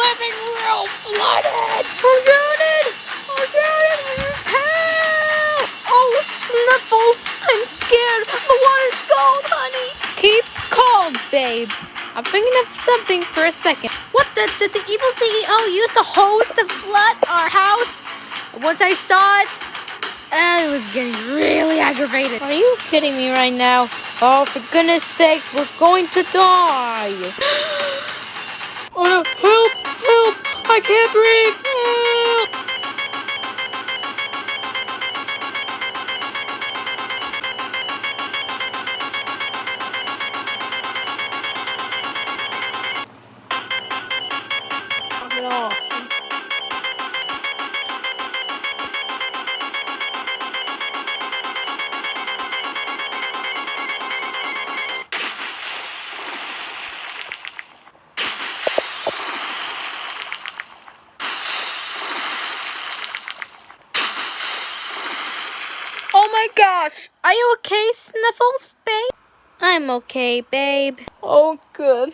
swimming real flooded. I'm drowning. I'm drowning. Help! Oh, Sniffles, I'm scared. The water's cold, honey. Keep calm, babe. I'm thinking of something for a second. What, did the evil CEO use the hose to flood our house? Once I saw it, I was getting really aggravated. Are you kidding me right now? Oh, for goodness sakes, we're going to die. Oh no, help, help, I can't breathe, help. Knock it off. Oh my gosh! Are you okay, Sniffles, babe? I'm okay, babe. Oh, good.